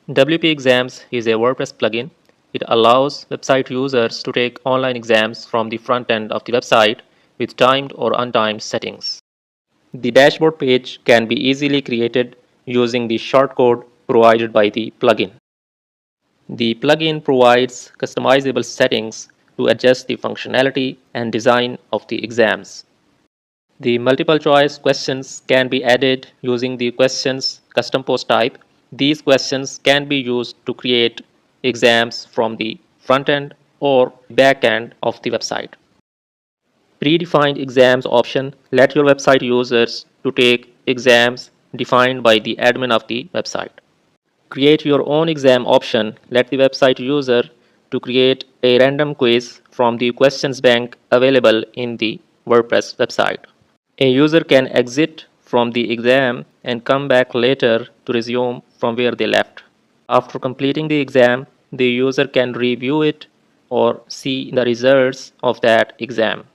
WPExams is a WordPress plugin. It allows website users to take online exams from the front end of the website with timed or untimed settings. The dashboard page can be easily created using the shortcode provided by the plugin. The plugin provides customizable settings to adjust the functionality and design of the exams. The multiple choice questions can be added using the questions custom post type. These questions can be used to create exams from the front end or back end of the website. Predefined exams option let your website users to take exams defined by the admin of the website. Create your own exam option let the website user to create a random quiz from the questions bank available in the WordPress website. A user can exit from the exam and come back later to resume from where they left. After completing the exam, the user can review it or see the results of that exam.